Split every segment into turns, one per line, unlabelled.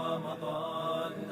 रमज़ान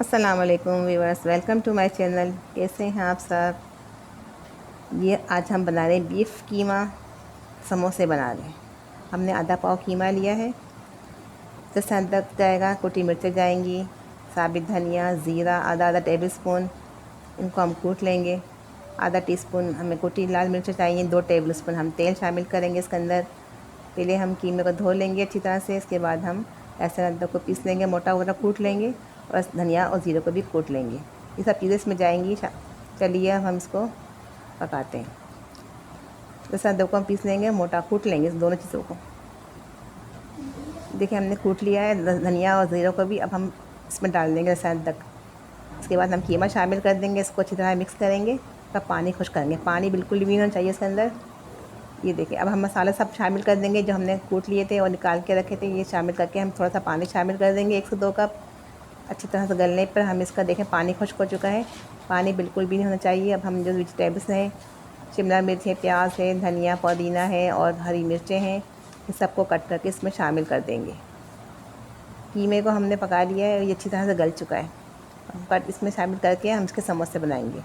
अस्सलाम वालेकुम viewers, welcome to my channel. कैसे हैं आप सब? ये आज हम बना रहे हैं बीफ कीमा समोसे बना रहे हैं। हमने आधा पाव कीमा लिया है। जैसे अदरक जाएगा, कुटी मिर्चें जाएंगी, साबित धनिया, ज़ीरा आधा आधा टेबल स्पून, इनको हम कूट लेंगे। आधा टीस्पून हमें कुटी लाल मिर्च चाहिए। 2 टेबल स्पून हम तेल शामिल करेंगे इसके अंदर। पहले हम कीमे को धो लेंगे अच्छी तरह से। इसके बाद हम ऐसे अदरक को पीस लेंगे, मोटा मोटा कूट लेंगे, और धनिया और ज़ीरे को भी कूट लेंगे। ये सब चीज़ें इसमें जाएंगी। चलिए अब हम इसको पकाते हैं। जैसे अदरक को हम पीस लेंगे, मोटा कूट लेंगे इस दोनों चीज़ों को। देखिए हमने कूट लिया है धनिया और ज़ीरे को भी। अब हम इसमें डाल देंगे जैसे अदरक। इसके बाद हम कीमा शामिल कर देंगे, इसको अच्छी तरह मिक्स करेंगे। तब पानी खुश करेंगे, पानी बिल्कुल भी नहीं होना चाहिए इसके अंदर। ये देखिए अब हम मसाले सब शामिल कर देंगे जो हमने कूट लिए थे और निकाल के रखे थे। ये शामिल करके हम थोड़ा सा पानी शामिल कर देंगे, 1 से 2 कप। अच्छी तरह से गलने पर हम इसका देखें पानी खुश्क हो चुका है। पानी बिल्कुल भी नहीं होना चाहिए। अब हम जो वेजिटेबल्स हैं, शिमला मिर्च है, प्याज है, धनिया पुदीना है और हरी मिर्चें हैं, इन सबको कट करके इसमें शामिल कर देंगे। कीमे को हमने पका लिया है, ये अच्छी तरह से गल चुका है। कट इसमें शामिल करके हम इसके समोसे बनाएंगे।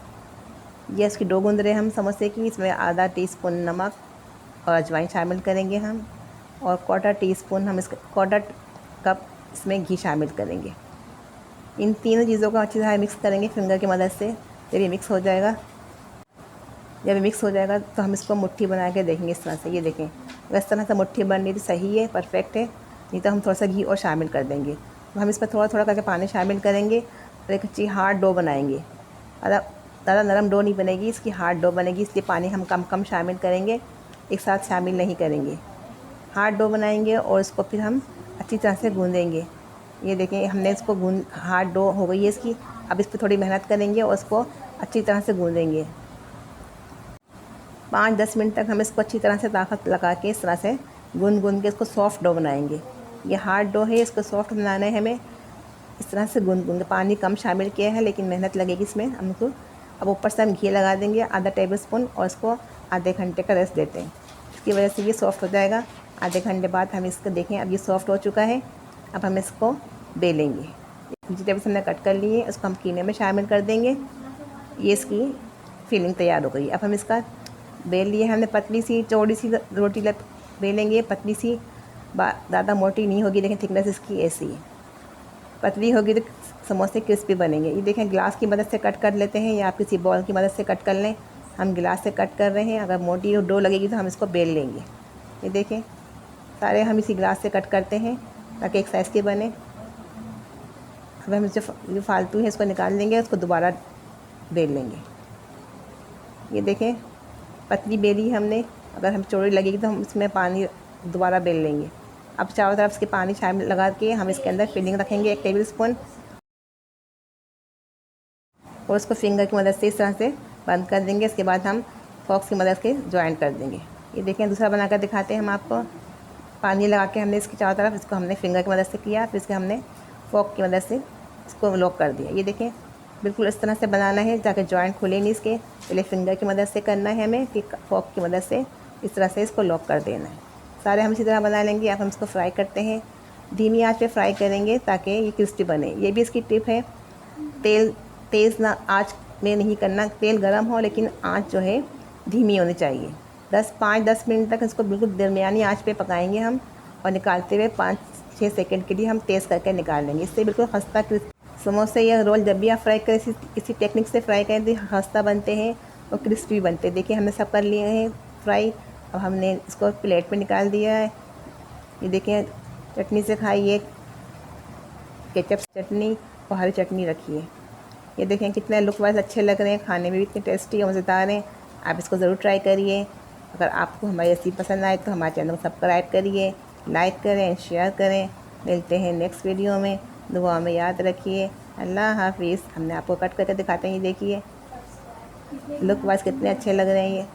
ये इसकी डो गूंद रहे हम समोसे की। इसमें आधा टीस्पून नमक और अजवाइन शामिल करेंगे हम, और क्वार्टर टीस्पून हम इसका क्वार्टर कप इसमें घी शामिल करेंगे। इन तीनों चीज़ों को अच्छी तरह मिक्स करेंगे फिंगर की मदद से। जब ये मिक्स हो जाएगा, तो हम इसको मुट्ठी बना के देखेंगे इस तरह से। ये देखें, अगर इस तरह से मुट्ठी बन रही तो सही है, परफेक्ट है। नहीं तो हम थोड़ा सा घी और शामिल कर देंगे। तो हम इस पर थोड़ा थोड़ा करके पानी शामिल करेंगे और एक अच्छी हार्ड डो बनाएंगे। ज़्यादा नरम डो नहीं बनेगी, इसकी हार्ड डो बनेगी, इसलिए पानी हम कम कम शामिल करेंगे, एक साथ शामिल नहीं करेंगे। हार्ड डो बनाएंगे और इसको फिर हम अच्छी तरह से गूँधेंगे। ये देखें हमने इसको हार्ड डो हो गई है इसकी। अब इस पर थोड़ी मेहनत करेंगे और इसको अच्छी तरह से गूँधेंगे। 5-10 मिनट तक हम इसको अच्छी तरह से ताकत लगा के इस तरह से गूँध के इसको सॉफ्ट डो बनाएंगे। ये हार्ड डो है, इसको सॉफ्ट बनाना है हमें। इस तरह से गूँध पानी कम शामिल किया है, लेकिन मेहनत लगेगी इसमें हमको। अब ऊपर से हम घी लगा देंगे आधा टेबल स्पून, और इसको आधे घंटे का रेस्ट देते हैं। इसकी वजह से ये सॉफ्ट हो जाएगा। आधे घंटे बाद हम इसको देखें, अब ये सॉफ्ट हो चुका है। अब हम इसको बेलेंगे। वेजिटेबल्स हमने कट कर लिए, उसको हम कीमे में शामिल कर देंगे। ये इसकी फिलिंग तैयार हो गई। अब हम इसका बेल लिए हमने, पतली सी चौड़ी सी रोटी बेलेंगे, पतली सी, ज़्यादा मोटी नहीं होगी। देखें थिकनेस इसकी ऐसी है, पतली होगी तो समोसे क्रिस्पी बनेंगे। ये देखें ग्लास की मदद से कट कर लेते हैं, या आप किसी बॉल की मदद से कट कर लें। हम गिलास से कट कर रहे हैं। अगर मोटी डो लगेगी तो हम इसको बेल लेंगे। ये देखें सारे हम इसी ग्लास से कट करते हैं ताकि एक साइज़ के बने। अब हम जो फालतू है इसको निकाल देंगे, उसको दोबारा बेल लेंगे। ये देखें पतली बेली हमने, अगर हम चौड़ी लगेगी तो हम इसमें पानी दोबारा बेल लेंगे। अब चारों तरफ इसके पानी शामिल लगा के हम इसके अंदर फिलिंग रखेंगे 1 टेबल स्पून, और उसको फिंगर की मदद से इस तरह से बंद कर देंगे। इसके बाद हम फॉक्स की मदद से ज्वाइन कर देंगे। ये देखें दूसरा बनाकर दिखाते हैं हम आपको। पानी लगा के हमने इसकी चारों तरफ इसको हमने फिंगर की मदद से किया, फिर इसके हमने फॉक की मदद से इसको लॉक कर दिया। ये देखें बिल्कुल इस तरह से बनाना है ताकि जॉइंट खुले नहीं इसके। पहले फिंगर की मदद से करना है हमें, फिर फॉक की मदद से इस तरह से इसको लॉक कर देना है। सारे हम इसी तरह बना लेंगे। अब हम इसको फ्राई करते हैं, धीमी आंच पे फ्राई करेंगे ताकि ये क्रिस्पी बने। ये भी इसकी टिप है, तेल तेज़ ना आँच में नहीं करना, तेल गर्म हो लेकिन आँच जो है धीमी होनी चाहिए। 5-10 मिनट तक इसको बिल्कुल दरमियानी आँच पे पकाएंगे हम, और निकालते हुए 5-6 सेकंड के लिए हम तेज़ करके निकाल लेंगे। इससे बिल्कुल खस्ता समोसे या रोल जब भी आप फ्राई करें इसी टेक्निक से फ्राई करें तो खस्ता बनते हैं और क्रिस्पी बनते हैं। देखिए हमने सब कर लिए हैं फ्राई। अब हमने इसको प्लेट में निकाल दिया है। ये देखिए चटनी से खाइए, केचप चटनी और हरी चटनी रखिए। ये देखें कितने लुक वाइज अच्छे लग रहे हैं, खाने में भी इतने टेस्टी और मज़ेदार हैं। आप इसको ज़रूर ट्राई करिए। अगर आपको हमारी रेसिपी पसंद आए तो हमारे चैनल को सब्सक्राइब करिए, लाइक करें, शेयर करें। मिलते हैं नेक्स्ट वीडियो में। दुआ में याद रखिए। अल्लाह हाफिज़। हमने आपको कट करके दिखाते हैं, ये देखिए लुक वाइज कितने अच्छे लग रहे हैं ये।